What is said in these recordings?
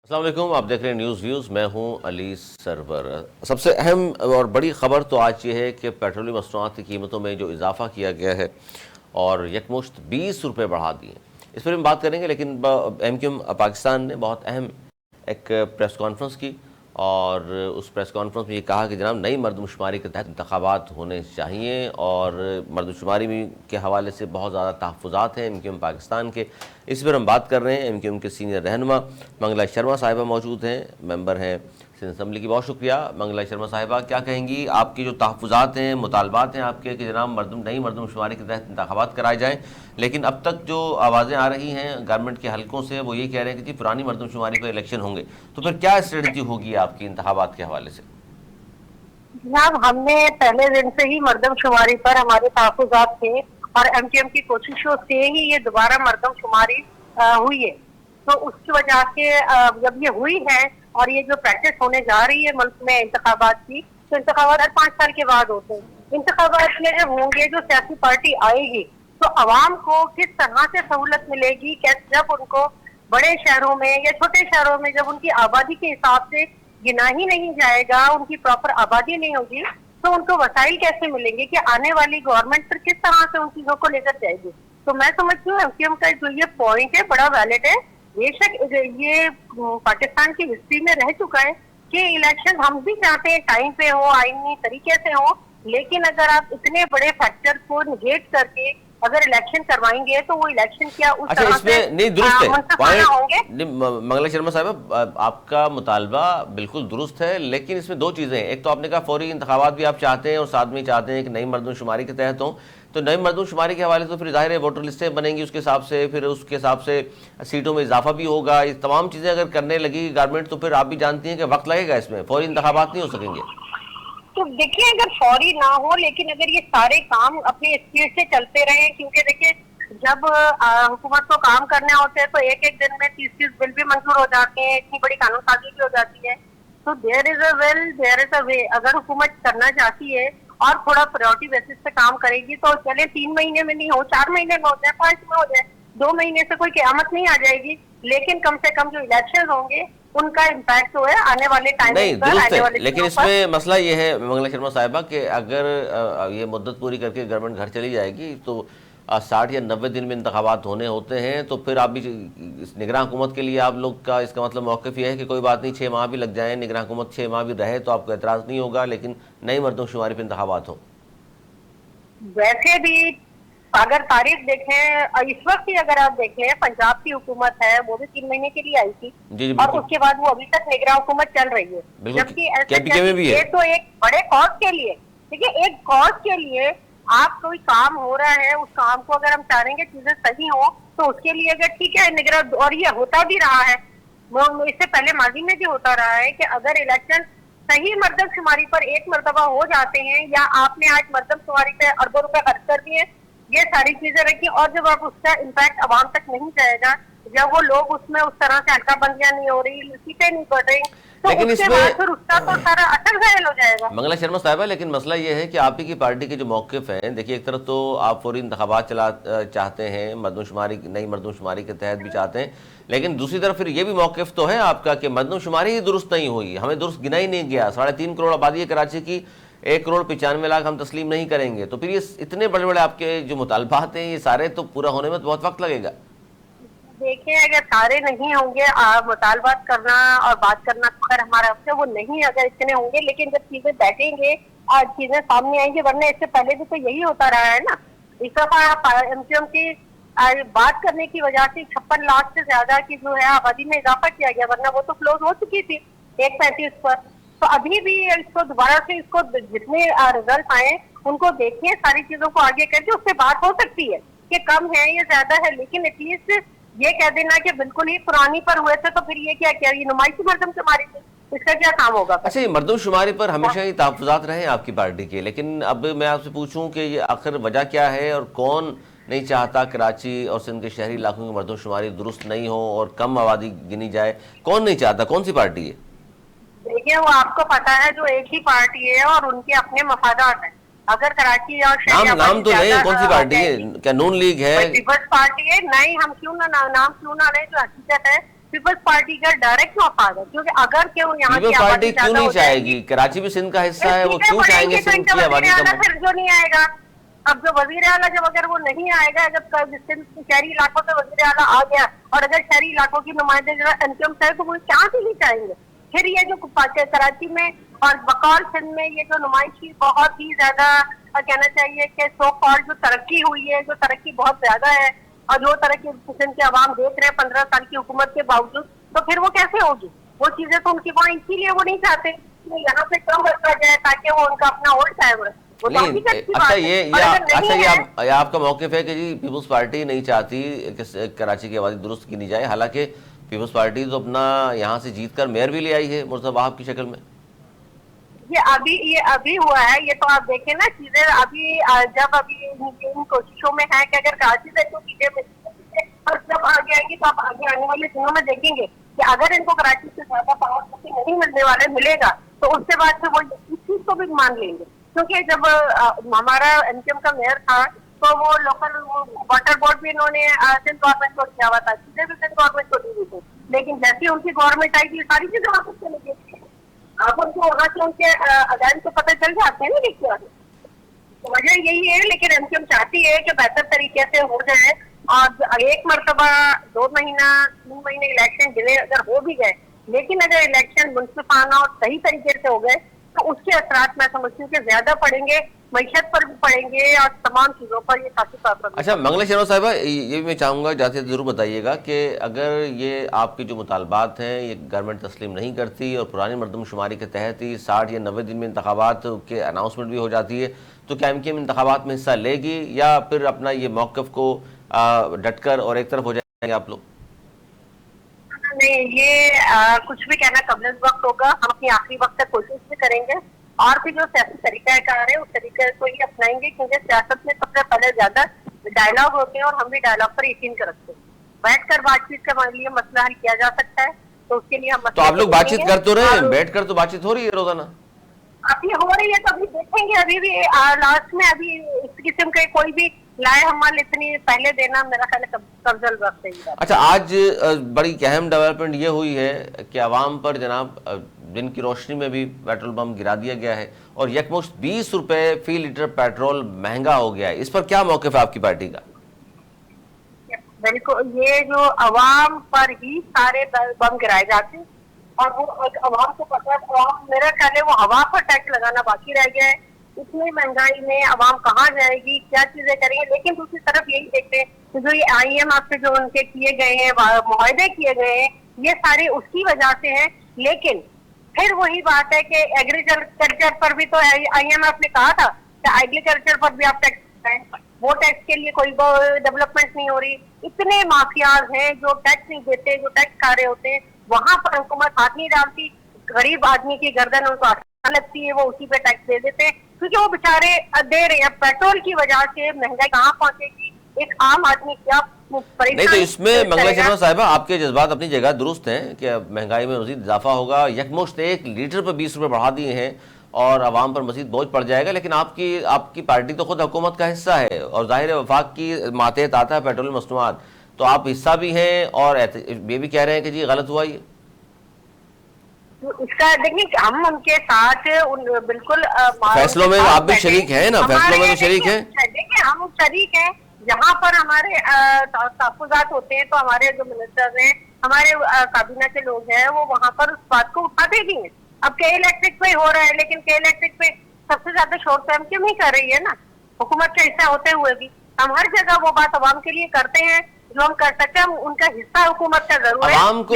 अस्सलाम वालेकुम, आप देख रहे हैं न्यूज़ व्यूज़। मैं हूं अली सरवर। सबसे अहम और बड़ी ख़बर तो आज ये है कि पेट्रोलियम मसनूआत की कीमतों में जो इजाफा किया गया है और यकमुश्त 20 रुपये बढ़ा दिए, इस पर हम बात करेंगे। लेकिन MQM पाकिस्तान ने बहुत अहम एक प्रेस कॉन्फ्रेंस की और उस प्रेस कॉन्फ्रेंस में ये कहा कि जनाब नई मरदमशुमारी के तहत इंतखाबात होने चाहिए और मरदमशुमारी के हवाले से बहुत ज़्यादा तहफ़्फ़ुज़ात हैं MQM पाकिस्तान के। इस पर हम बात कर रहे हैं। MQM के सीनियर रहनुमा मंगला शर्मा साहिबा मौजूद हैं, मेंबर हैं सिंध असम्बली की। बहुत शुक्रिया मंगला शर्मा साहिबा। क्या कहेंगी, आपकी जो तहफ़्फ़ुज़ात हैं, मुतालबात हैं आपके कि जनाब नई मरदमशुमारी के तहत इंतखाबात कराए जाएँ, लेकिन अब तक जो आवाज़ें आ रही हैं गवर्नमेंट के हलकों से वो ये कह रहे हैं कि जी पुरानी मरदमशुमारी पर इलेक्शन होंगे, तो फिर क्या स्ट्रेटजी होगी आपकी इंतखाबात के हवाले से? जनाब, हमने पहले दिन से ही मर्दमशुमारी पर हमारे तहफ़्फ़ुज़ात थे और MQM की कोशिशों से ही ये दोबारा मर्दमशुमारी हुई है। तो उसकी वजह से जब ये हुई है और ये जो प्रैक्टिस होने जा रही है मुल्क में इंतखाबात की, तो इंतखाबात हर 5 साल के बाद होते हैं। इंतखाबात में जब होंगे, जो सियासी पार्टी आएगी, तो अवाम को किस तरह से सहूलत मिलेगी, कैसे जब उनको बड़े शहरों में या छोटे शहरों में जब उनकी आबादी के हिसाब से गिना ही नहीं जाएगा, उनकी प्रॉपर आबादी नहीं होगी, तो उनको वसाइल कैसे मिलेंगे कि आने वाली गवर्नमेंट पर किस तरह से उन चीजों को लेकर जाएगी। तो मैं समझती हूँ MQM का जो ये पॉइंट है बड़ा वैलिड है। बेशक ये पाकिस्तान की हिस्ट्री में रह चुका है कि इलेक्शन हम भी चाहते हैं टाइम पे हो, आईनी तरीके से हो, लेकिन अगर आप इतने बड़े फैक्टर को निगेट करके अगर इलेक्शन करवाएंगे तो वो इलेक्शन क्या उस अच्छा, तरह से इसमें नहीं दुरुस्त है मुंतफाना होंगे। मंगला शर्मा साहब, आपका मुतालबा बिल्कुल दुरुस्त है, लेकिन इसमें दो चीज़ें हैं। एक तो आपने कहा फौरी इंतखाबात भी आप चाहते हैं और साथ में चाहते हैं कि नई मरदमशुमारी के तहत हों, तो नई मरदमशुमारी के हवाले से तो फिर जाहिर है वोटर लिस्टें बनेंगी, उसके हिसाब से फिर उसके हिसाब से सीटों में इजाफा भी होगा। ये तमाम चीज़ें अगर करने लगी गवर्नमेंट तो फिर आप भी जानती हैं कि वक्त लगेगा, इसमें फौरी इंतखाबात नहीं हो सकेंगे। तो देखिए, अगर फौरी ना हो, लेकिन अगर ये सारे काम अपने स्पीड से चलते रहे, क्योंकि देखिए जब हुकूमत को काम करने होते हैं तो एक एक दिन में 30-30 बिल भी मंजूर हो जाते हैं, इतनी बड़ी कानून साजी भी हो जाती है। तो there is a will, there is a way. अगर हुकूमत करना चाहती है और थोड़ा प्रायोरिटी बेसिस पे काम करेगी तो चले 3 महीने में नहीं हो, 4 महीने में हो जाए, 5 में हो जाए, 2 महीने से कोई क़यामत नहीं आ जाएगी। लेकिन कम से कम जो इलेक्शन होंगे उनका इम्पैक्ट जो है आने वाले टाइम नहीं पर दुरुस्त आने है, वाले लेकिन इसमें मसला ये है मंगला शर्मा साहिबा कि अगर ये मुद्दत पूरी करके गवर्नमेंट घर चली जाएगी तो 60 या 90 दिन में इंतखाबात होने होते हैं, तो फिर आप भी इस निगरान हुकूमत के लिए आप लोग का इसका मतलब मौक़िफ़ ये है कि कोई बात नहीं, 6 माह भी लग जाएँ, निगरान हुकूमत 6 माह भी रहे तो आपको एतराज़ नहीं होगा, लेकिन नई मरदमशुमारी पर इंतखाबात हों। वैसे भी अगर तारीख देखें, इस वक्त ही अगर आप देखें, पंजाब की हुकूमत है वो भी 3 महीने के लिए आई थी जी जी, और उसके बाद वो अभी तक निगरान हुकूमत चल रही है। जबकि KPK में भी है। ये तो एक बड़े कॉज के लिए, देखिए एक कॉज के लिए आप कोई काम हो रहा है, उस काम को अगर हम चाहेंगे चीजें सही हो तो उसके लिए अगर ठीक है निगरान, और ये होता भी रहा है, वो इससे पहले माजी में भी होता रहा है कि अगर इलेक्शन सही मर्दमशुमारी पर एक मरतबा हो जाते हैं या आपने आज मर्दमशुमारी पे अरबों रुपए खर्च कर दिए, ये सारी चीजें रखी, और जब आप उसका इम्पैक्ट आवाम तक नहीं जाएगा, जब वो लोग उसमें उस तरह से हल्का बंदियां नहीं हो रही, सीटें नहीं बढ़ रही, तो लेकिन उसके इसमें बाद फिर उसका तो सारा असर घायल हो जाएगा। मंगला शर्मा साहिबा, लेकिन मसला ये है कि आप ही की पार्टी के जो मौक़िफ़ हैं, देखिए एक तरफ तो आप फौरी इंतखाबात चाहते हैं, मरदमशुमारी नई मरदमशुमारी के तहत भी चाहते हैं, लेकिन दूसरी तरफ फिर ये भी मौक़िफ़ तो है आपका कि मरदमशुमारी ही दुरुस्त नहीं हुई, हमें दुरुस्त गिना ही नहीं गया। 3.5 करोड़ आबादी है कराची की, 1,95,00,000 हम तस्लीम नहीं करेंगे, तो फिर ये इतने बड़े बड़े आपके जो मुतालबात हैं ये सारे तो पूरा होने में तो बहुत वक्त लगेगा। देखिए, अगर सारे नहीं होंगे, मुतालबात करना और बात करना तो खैर हमारा हक है, वो नहीं अगर इतने होंगे, लेकिन जब चीजें बैठेंगे और चीजें सामने आएंगी, वरना इससे पहले भी तो यही होता रहा है ना। इस दफा MQM की बात करने की वजह से 56 लाख से ज्यादा की जो है आबादी में इजाफा किया गया, वरना वो तो क्लोज हो चुकी थी 135 पर। तो अभी भी इसको दोबारा से इसको जितने रिजल्ट आए उनको देखिए, सारी चीजों को आगे करके उससे बात हो सकती है कि कम है या ज्यादा है, लेकिन एटलीस्ट ये कह देना कि बिल्कुल ही पुरानी पर हुए थे तो फिर ये क्या ये नुमाइशी मरदमशुमारी थी, इसका क्या काम होगा? अच्छा, ये मरदमशुमारी पर हमेशा ही तहफ़्फ़ुज़ात रहे आपकी पार्टी के, लेकिन अब मैं आपसे पूछूं कि ये आखिर वजह क्या है और कौन नहीं चाहता कराची और सिंध के शहरी इलाकों की मरदमशुमारी दुरुस्त नहीं हो और कम आबादी गिनी जाए? कौन नहीं चाहता, कौन सी पार्टी है? देखिए, वो आपको पता है जो एक ही पार्टी है और उनके अपने मफादात हैं। अगर कराची और नाम तो नहीं, कौन सी पार्टी है? क्या नून लीग है? पीपल्स पार्टी है? नहीं, हम क्यों ना नाम क्यों ना लें, जो हकीकत है पीपल्स पार्टी का डायरेक्ट मफाद है, क्योंकि अगर क्यों यहाँ पीपल्स पार्टी क्यों नहीं चाहेगी? कराची भी सिंध का हिस्सा है, वो क्यों चाहेंगे सिंध की आबादी कम? फिर जो नहीं आएगा, अब जो वजीर आला जब अगर वो नहीं आएगा, जब शहरी इलाकों से वजीर आला आ गया और अगर शहरी इलाकों की नुमाइंदे जो एमक्यूएम है तो वो कहाँ से नहीं चाहेंगे? फिर ये जो कराची में और बकौल सिंध में ये जो नुमाइशी बहुत ही ज्यादा कहना चाहिए कि सो कॉल्ड जो तरक्की हुई है, जो तरक्की बहुत ज्यादा है और जो तरक्की सिंध के अवाम देख रहे हैं 15 साल की हुकूमत के बावजूद, तो फिर वो कैसे होगी? वो चीजें तो उनकी वहाँ इसीलिए वो नहीं चाहते यहाँ पे कम रखा जाए ताकि वो उनका अपना होल्ड टाइम रहे। नहीं, अच्छा ये आपका मौकिफ है कि जी पीपल्स पार्टी नहीं चाहती कि कराची की आबादी दुरुस्त की नहीं जाए, हालांकि पीपल्स पार्टी तो अपना यहाँ से जीत कर मेयर भी ले आई है मुर्तज़ा वहाब की शक्ल में। ये अभी हुआ है, ये तो आप देखें ना चीजें अभी जब अभी इन कोशिशों में है कि अगर कराची से तो चीजें और जब आगे आएंगी तो आप आगे आने वाले दिनों में देखेंगे कि अगर इनको कराची से ज्यादा पावर नहीं मिलने वाले मिलेगा तो उसके बाद से वो इस चीज को भी मान लेंगे, क्योंकि जब हमारा एमक्यूएम का मेयर था तो वो लोकल वाटर बोर्ड भी इन्होंने सिंध गवर्नमेंट को दिया हुआ था, चीजें भी सिंध गवर्नमेंट को दी हुई थी, लेकिन जैसे उनकी गवर्नमेंट आई थी सारी चीजें वापस चली गई। आप उनको वहां से उनके अदालत को पता चल जाते हैं ना कि क्या तो वजह यही है। लेकिन एमक्यूएम चाहती है कि बेहतर तरीके से हो जाए और एक मरतबा 2 महीना 3 महीने इलेक्शन डिले अगर हो भी गए, लेकिन अगर इलेक्शन मुनसिफाना और सही तरीके से हो गए तो उसके असरात मैं समझती हूँ कि ज्यादा पड़ेंगे, मईशत पर भी पड़ेंगे और तमाम चीजों पर ये काफी असर। अच्छा मंगला शर्मा साहिबा, ये भी मैं चाहूँगा जाते जरूर बताइएगा कि अगर ये आपके जो मुतालबात हैं ये गवर्नमेंट तस्लीम नहीं करती और पुरानी मरदमशुमारी के तहत ही 60 या 90 दिन में इंतखाबात के अनाउंसमेंट भी हो जाती है, तो क्या एमक्यूएम इंतखाबात में हिस्सा लेगी या फिर अपना ये मौक़िफ़ को डटकर और एक तरफ हो जाएंगे आप लोग? नहीं, ये कुछ भी कहना कबल वक्त होगा। हम अपनी आखिरी वक्त तक कोशिश भी करेंगे और भी जो सियासी तरीकाकार है उस तरीके को ही अपनाएंगे, क्योंकि सियासत में सबसे पहले ज्यादा डायलॉग होते हैं और हम भी डायलॉग पर यकीन करते हैं। बैठकर बातचीत के लिए मसला हल किया जा सकता है, तो उसके लिए हम तो आप लोग बातचीत कर तो रहे हैं, बैठ कर तो बातचीत हो रही है रोजाना? अभी हो रही है तो अभी देखेंगे, अभी भी लास्ट में अभी इस किस्म के कोई भी लाए हमारे इतनी पहले देना मेरा ख्याल कब्जल वक्त है। अच्छा, आज बड़ी अहम डेवलपमेंट ये हुई है कि आवाम पर जनाब दिन की रोशनी में भी पेट्रोल पंप गिरा दिया गया है और यकमुश्त 20 रुपए फी लीटर पेट्रोल महंगा हो गया है। इस पर क्या मौक़िफ़ है आपकी पार्टी का? बिल्कुल, ये जो अवाम पर ही सारे बम गिराए जाते हैं और वो अवाम को पता है, मेरा ख्याल है वो हवा पर टैक्स लगाना बाकी रह गया है। इतनी महंगाई में अवाम कहाँ जाएगी, क्या चीजें करेंगे? लेकिन दूसरी तरफ यही देखते हैं कि जो ये IMF से जो उनके किए गए हैं मुआहदे किए गए हैं ये सारे उसकी वजह से हैं। लेकिन फिर वही बात है कि एग्रीकल्चर पर भी तो IMF ने कहा था कि एग्रीकल्चर पर भी आप टैक्स लगाएं, वो टैक्स के लिए कोई डेवलपमेंट नहीं हो रही। इतने माफियाज हैं जो टैक्स नहीं देते, जो टैक्स खा रहे होते हैं, वहां पर हुकूमत हाथ नहीं डालती। गरीब आदमी की गर्दन उनको आसान लगती है, वो उसी पे टैक्स दे देते हैं क्योंकि वो बेचारे दे रहे हैं। पेट्रोल की वजह से महंगाई कहाँ पहुंचेगी, एक आम आदमी क्या नहीं। तो इसमें मंगला शर्मा साहिबा आपके जज्बात अपनी जगह दुरुस्त हैं कि महंगाई में मजीद इजाफा होगा, यकमुश्त 1 लीटर पर 20 रुपए बढ़ा दिए हैं और आवाम पर मजीद बोझ पड़ जाएगा। लेकिन आपकी पार्टी तो खुद हुकूमत का हिस्सा है और जाहिर वफाक की मातहत आता है पेट्रोल मसनूआत, तो आप हिस्सा भी हैं और ये भी कह रहे हैं कि जी गलत हुआ ये। इसका देखिए हम उनके साथ बिल्कुल फैसलों में आप भी शरीक हैं ना, फैसलों में तो शरीक हैं। देखिए हम शरीक हैं, जहाँ पर हमारे तहफ़्फ़ुज़ात होते हैं तो हमारे जो मिनिस्टर्स हैं, हमारे काबीना के लोग हैं, वो वहाँ पर उस बात को उठाते भी हैं। अब के इलेक्ट्रिक पे हो रहा है, लेकिन के इलेक्ट्रिक पे सबसे ज्यादा शोर तो एमक्यूएम ही कर रही है ना, हुकूमत का हिस्सा होते हुए भी। हम हर जगह वो बात अवाम के लिए करते हैं जो हम कर सकते हैं, उनका हिस्सा हुकूमत का जरूर है। अवाम को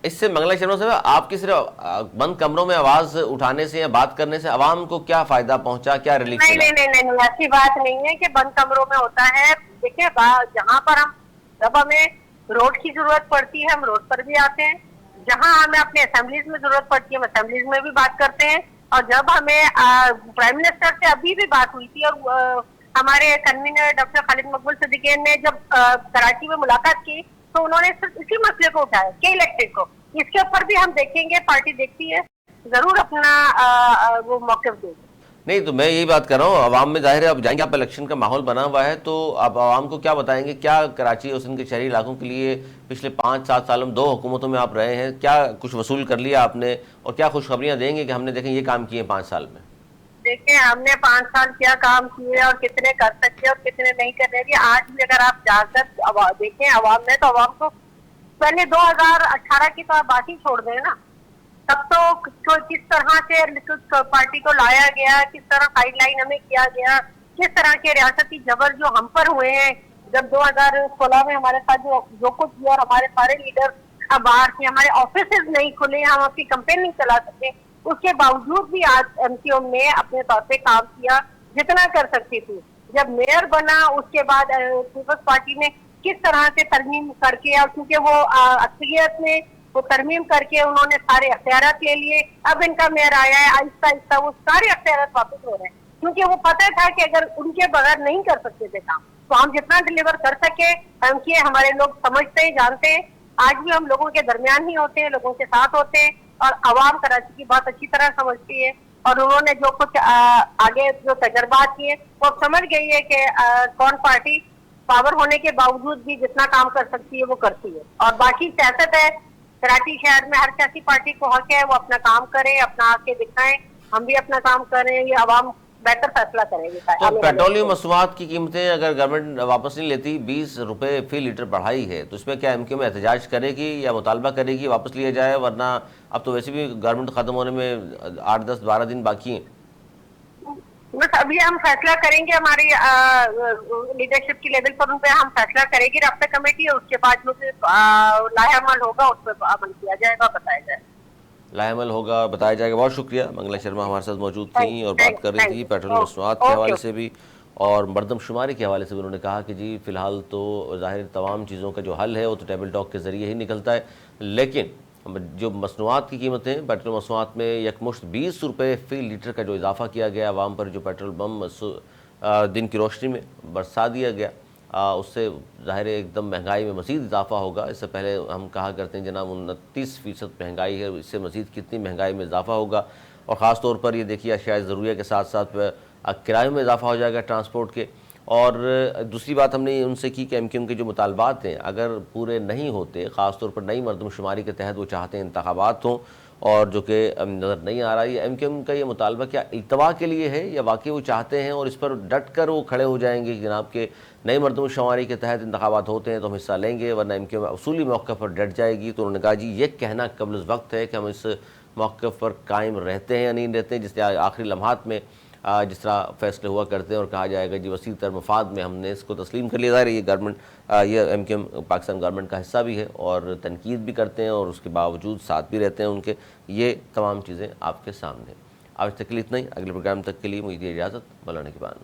इससे मंगला शर्मा साहब आपकी सिर्फ बंद कमरों में आवाज उठाने से या बात करने से अवाम को क्या फायदा पहुंचा, क्या रिलीफ? नहीं, ऐसी बात नहीं है कि बंद कमरों में होता है। देखिए जहाँ पर हम जब हमें रोड की जरूरत पड़ती है हम रोड पर भी आते हैं, जहाँ हमें अपने असेंबलीज में जरूरत पड़ती है हम असेंबलीज में भी बात करते हैं। और जब हमें प्राइम मिनिस्टर से अभी भी बात हुई थी और हमारे कन्वीनर डॉक्टर खालिद मकबूल सिद्दीकी ने जब कराची में मुलाकात की तो उन्होंने सिर्फ इसी मसले को उठाया के इलेक्ट्रिक को। इसके ऊपर भी हम देखेंगे, पार्टी देखती है, जरूर अपना वो मौक़िफ़ देगी। नहीं, तो मैं यही बात कर रहा हूँ, आवाम में जाहिर है अब जाएंगे, आप इलेक्शन का माहौल बना हुआ है, तो आप आवाम को क्या बताएंगे, क्या कराची और सिंध के शहरी इलाकों के लिए पिछले 5-7 सालों में 2 हुकूमतों में आप रहे हैं, क्या कुछ वसूल कर लिया आपने, और क्या खुशखबरियाँ देंगे कि हमने देखें ये काम किए 5 साल में? देखिए, हमने 5 साल क्या काम किए और कितने कर सकते और कितने नहीं कर रहे। आज भी अगर आप जाकर देखें आवाम में, तो आवाम को पहले 2018 की तो आप बात ही छोड़ दें ना। तब तो किस तरह से पार्टी को लाया गया, किस तरह गाइडलाइन हमें किया गया, किस तरह के रियासती जबर जो हम पर हुए हैं जब 2016 में हमारे साथ जो कुछ हुआ, और हमारे सारे लीडर बाहर थे, हमारे ऑफिस नहीं खुले, हम अपनी कंपेन नहीं चला सकते, उसके बावजूद भी आज एमसीओ ने अपने तौर पे काम किया जितना कर सकती थी। जब मेयर बना उसके बाद पीपल्स पार्टी ने किस तरह से तरमीम करके, और क्योंकि वो अक्सरियत में वो तरमीम करके उन्होंने सारे अख्तियारात ले लिए, अब इनका मेयर आया है, आहिस्ता आहिस्ता वो सारे अख्तियारात वापस हो रहे हैं, क्योंकि वो पता था कि अगर उनके बगैर नहीं कर सकते थे काम, तो हम जितना डिलीवर कर सके हम किए। हमारे लोग समझते हैं, जानते हैं, आज भी हम लोगों के दरमियान ही होते हैं, लोगों के साथ होते हैं, और आवाम कराची की बात अच्छी तरह समझती है। और उन्होंने जो कुछ आगे जो तजर्बात किए वो अब समझ गई है कि कौन पार्टी पावर होने के बावजूद भी जितना काम कर सकती है वो करती है। और बाकी सियासत है, कराची शहर में हर सियासी पार्टी को हक है वो अपना काम करे, अपना आके दिखाएं, हम भी अपना काम करें, ये आवाम बेहतर फैसला करेंगे। तो पेट्रोलियम मसनूआत की कीमतें अगर गवर्नमेंट वापस नहीं लेती, 20 रुपये फी लीटर बढ़ाई है, तो इसमें क्या एमक्यू में एहतजाज करेगी या मुतालबा करेगी वापस लिया जाए? वरना अब तो वैसे भी गवर्नमेंट ख़त्म होने में 8, 10, 12 दिन बाकी हैं। बस अभी हम फैसला करेंगे, हमारी लीडरशिप की लेवल पर उन पे हम फैसला करेंगे, रब्ता कमेटी है, उसके बाद जो लाहेअमल होगा उस पर अमल किया जाएगा, बताया जाएगा, लाहेअमल होगा, बताया जाएगा। बहुत शुक्रिया। मंगला शर्मा हमारे साथ मौजूद थी और बात कर रही थी पेट्रोल मसनूआत के हवाले से भी और मरदमशुमारी के हवाले से भी। उन्होंने कहा कि जी फ़िलहाल तो ज़ाहिर तमाम चीज़ों का जो हल है वो तो टेबल टॉक के ज़रिए ही निकलता है, लेकिन जो मसनूआत की कीमतें, पेट्रोल मसनूआत में यकमुश्त 20 रुपये फ़ी लीटर का जो इजाफ़ा किया गया, आवाम पर जो पेट्रोल बम दिन की रोशनी में बरसा दिया गया, उससे ज़ाहिर है एकदम महंगाई में मज़ीद इजाफ़ा होगा। इससे पहले हम कहा करते हैं जनाब 29% महंगाई है, इससे मज़ीद कितनी महंगाई में इजाफ़ा होगा। और ख़ास तौर पर ये देखिए शायद ज़रूरिया के साथ साथ किराए में इजाफ़ा हो जाएगा ट्रांसपोर्ट के। और दूसरी बात हमने उनसे की कि एमक्यूएम के जो मुतालबात हैं अगर पूरे नहीं होते, ख़ास तौर पर नई मरदमशुमारी के तहत वो चाहते हैं इंतखाबात हों, और जो कि नज़र नहीं आ रहा है। एमक्यूएम का ये मुतालबा क्या इल्तवा के लिए है या वाकई वो चाहते हैं और इस पर डट कर वो खड़े हो जाएंगे कि जनाब के नई मरदमशुमारी के तहत इंतखाबात होते हैं तो हम हिस्सा लेंगे, वरना एमक्यूएम असूली मौक़े पर डट जाएगी? तो उन्होंने कहा जी ये कहना कबल वक्त है कि हम इस मौक़े पर कायम रहते हैं या नहीं रहते हैं, जिससे आखिरी लम्हात में जिस तरह फैसले हुआ करते हैं और कहा जाएगा जी वसी तर मफाद में हमने इसको तस्लीम कर लिया। ये गवर्नमेंट, ये एमक्यूएम पाकिस्तान गवर्नमेंट का हिस्सा भी है और तनकीद भी करते हैं और उसके बावजूद साथ भी रहते हैं उनके। ये तमाम चीज़ें आपके सामने। आज तक के लिए इतना ही। अगले प्रोग्राम तक के लिए मुझे इजाज़त। मौलाना की बात।